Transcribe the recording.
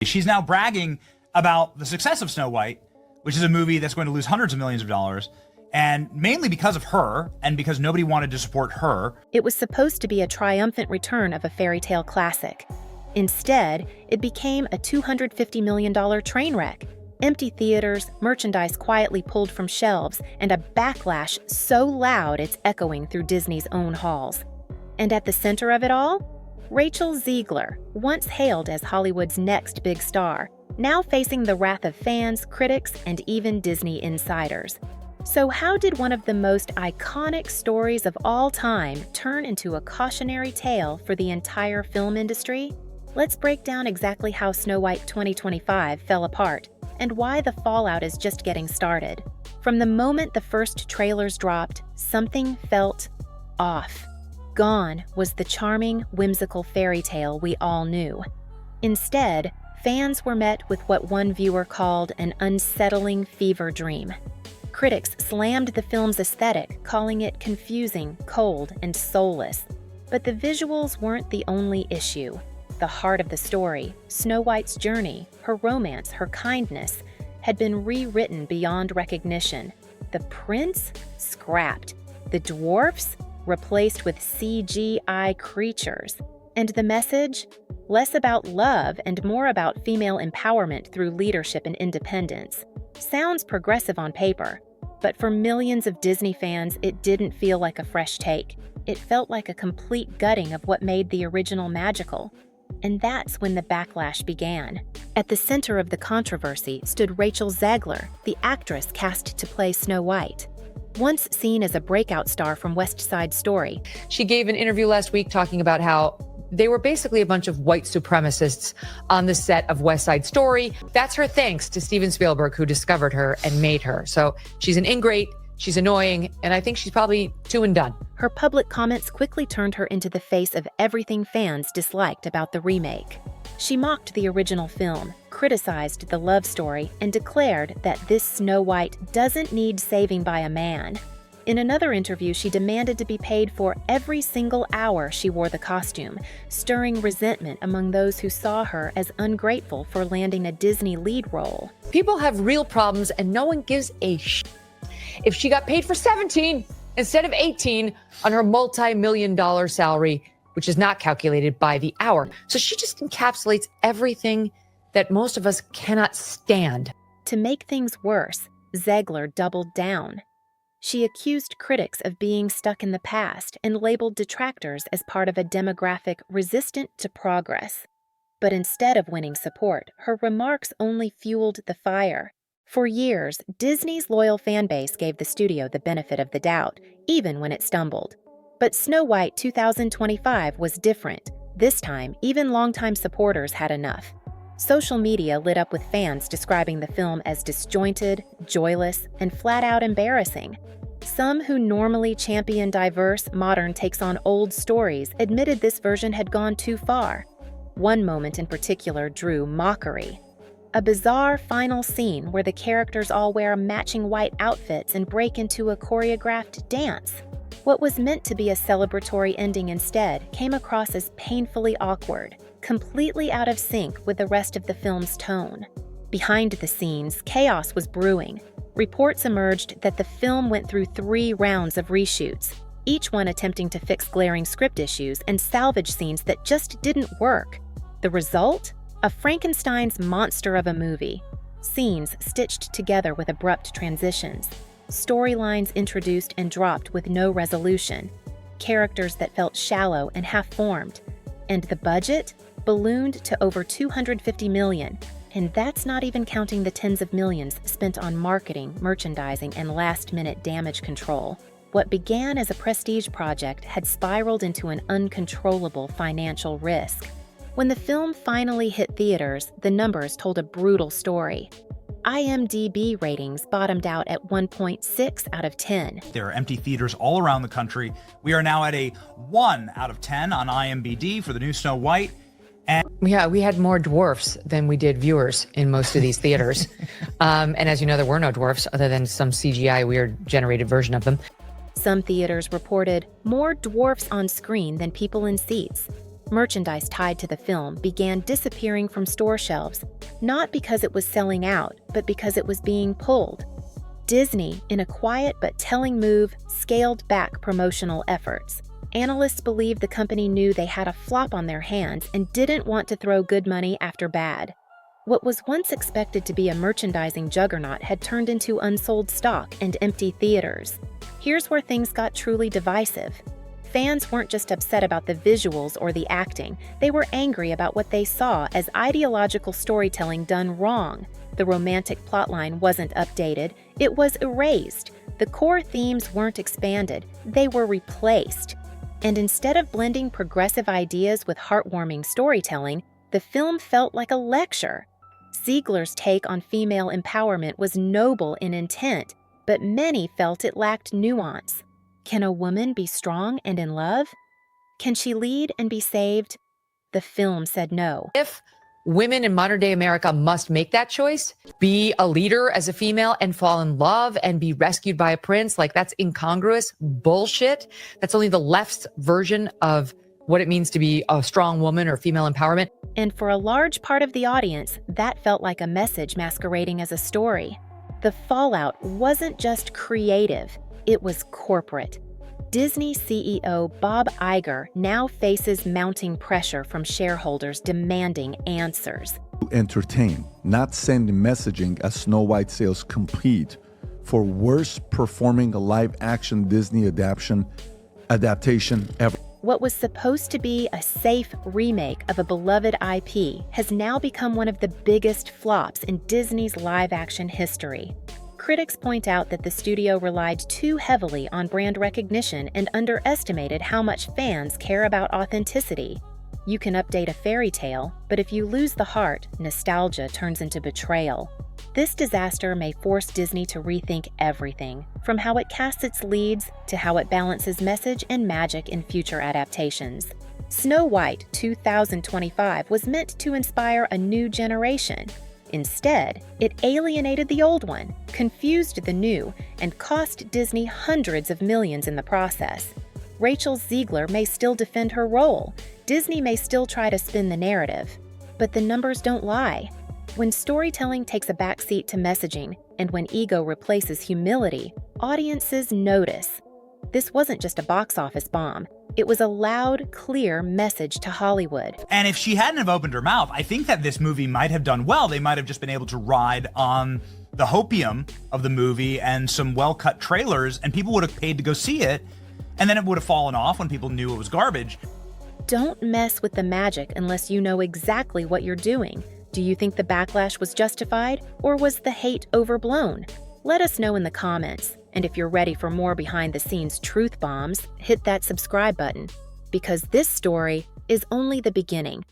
She's now bragging about the success of Snow White, which is a movie that's going to lose hundreds of millions of dollars, and mainly because of her and because nobody wanted to support her. It was supposed to be a triumphant return of a fairy tale classic. Instead, it became a $250 million train wreck. Empty theaters, merchandise quietly pulled from shelves, and a backlash so loud it's echoing through Disney's own halls. And at the center of it all, Rachel Zegler, once hailed as Hollywood's next big star, now facing the wrath of fans, critics, and even Disney insiders. So how did one of the most iconic stories of all time turn into a cautionary tale for the entire film industry? Let's break down exactly how Snow White 2025 fell apart and why the fallout is just getting started. From the moment the first trailers dropped, something felt off. Gone was the charming, whimsical fairy tale we all knew. Instead, fans were met with what one viewer called an unsettling fever dream. Critics slammed the film's aesthetic, calling it confusing, cold, and soulless. But the visuals weren't the only issue. The heart of the story, Snow White's journey, her romance, her kindness, had been rewritten beyond recognition. The prince? Scrapped. The dwarfs? Replaced with CGI creatures. And the message? Less about love and more about female empowerment through leadership and independence. Sounds progressive on paper, but for millions of Disney fans, it didn't feel like a fresh take. It felt like a complete gutting of what made the original magical. And that's when the backlash began. At the center of the controversy stood Rachel Zegler, the actress cast to play Snow White. Once seen as a breakout star from West Side Story. She gave an interview last week talking about how they were basically a bunch of white supremacists on the set of West Side Story. That's her thanks to Steven Spielberg, who discovered her and made her. So she's an ingrate, she's annoying, and I think she's probably two and done. Her public comments quickly turned her into the face of everything fans disliked about the remake. She mocked the original film, criticized the love story, and declared that this Snow White doesn't need saving by a man. In another interview, she demanded to be paid for every single hour she wore the costume, stirring resentment among those who saw her as ungrateful for landing a Disney lead role. People have real problems and no one gives a shit if she got paid for 17 instead of 18 on her multi-million-dollar salary, which is not calculated by the hour. So she just encapsulates everything that most of us cannot stand. To make things worse, Zegler doubled down. She accused critics of being stuck in the past and labeled detractors as part of a demographic resistant to progress. But instead of winning support, her remarks only fueled the fire. For years, Disney's loyal fan base gave the studio the benefit of the doubt, even when it stumbled. But Snow White 2025 was different. This time, even longtime supporters had enough. Social media lit up with fans describing the film as disjointed, joyless, and flat-out embarrassing. Some who normally champion diverse, modern takes on old stories admitted this version had gone too far. One moment in particular drew mockery. A bizarre final scene where the characters all wear matching white outfits and break into a choreographed dance. What was meant to be a celebratory ending instead came across as painfully awkward, completely out of sync with the rest of the film's tone. Behind the scenes, chaos was brewing. Reports emerged that the film went through 3 rounds of reshoots, each one attempting to fix glaring script issues and salvage scenes that just didn't work. The result? A Frankenstein's monster of a movie. Scenes stitched together with abrupt transitions. Storylines introduced and dropped with no resolution. Characters that felt shallow and half-formed. And the budget? Ballooned to over $250 million. And that's not even counting the tens of millions spent on marketing, merchandising, and last-minute damage control. What began as a prestige project had spiraled into an uncontrollable financial risk. When the film finally hit theaters, the numbers told a brutal story. IMDb ratings bottomed out at 1.6 out of 10. There are empty theaters all around the country. We are now at a 1 out of 10 on IMDb for the new Snow White. And yeah, we had more dwarfs than we did viewers in most of these theaters. And as you know, there were no dwarfs other than some CGI weird generated version of them. Some theaters reported more dwarfs on screen than people in seats. Merchandise tied to the film began disappearing from store shelves, not because it was selling out, but because it was being pulled. Disney, in a quiet but telling move, scaled back promotional efforts. Analysts believe the company knew they had a flop on their hands and didn't want to throw good money after bad. What was once expected to be a merchandising juggernaut had turned into unsold stock and empty theaters. Here's where things got truly divisive. Fans weren't just upset about the visuals or the acting, they were angry about what they saw as ideological storytelling done wrong. The romantic plotline wasn't updated, it was erased. The core themes weren't expanded, they were replaced. And instead of blending progressive ideas with heartwarming storytelling, the film felt like a lecture. Zegler's take on female empowerment was noble in intent, but many felt it lacked nuance. Can a woman be strong and in love? Can she lead and be saved? The film said no. If women in modern day America must make that choice, be a leader as a female and fall in love and be rescued by a prince, like that's incongruous bullshit. That's only the left's version of what it means to be a strong woman or female empowerment. And for a large part of the audience, that felt like a message masquerading as a story. The fallout wasn't just creative, it was corporate. Disney CEO Bob Iger now faces mounting pressure from shareholders demanding answers. To entertain, not send messaging as Snow White sales compete for worst performing live-action Disney adaptation ever. What was supposed to be a safe remake of a beloved IP has now become one of the biggest flops in Disney's live-action history. Critics point out that the studio relied too heavily on brand recognition and underestimated how much fans care about authenticity. You can update a fairy tale, but if you lose the heart, nostalgia turns into betrayal. This disaster may force Disney to rethink everything, from how it casts its leads to how it balances message and magic in future adaptations. Snow White 2025 was meant to inspire a new generation. Instead, it alienated the old one, confused the new, and cost Disney hundreds of millions in the process. Rachel Zegler may still defend her role. Disney may still try to spin the narrative. But the numbers don't lie. When storytelling takes a backseat to messaging, and when ego replaces humility, audiences notice. This wasn't just a box office bomb. It was a loud, clear message to Hollywood. And if she hadn't have opened her mouth, I think that this movie might have done well. They might have just been able to ride on the hopium of the movie and some well-cut trailers, and people would have paid to go see it, and then it would have fallen off when people knew it was garbage. Don't mess with the magic unless you know exactly what you're doing. Do you think the backlash was justified, or was the hate overblown? Let us know in the comments. And if you're ready for more behind-the-scenes truth bombs, hit that subscribe button, because this story is only the beginning.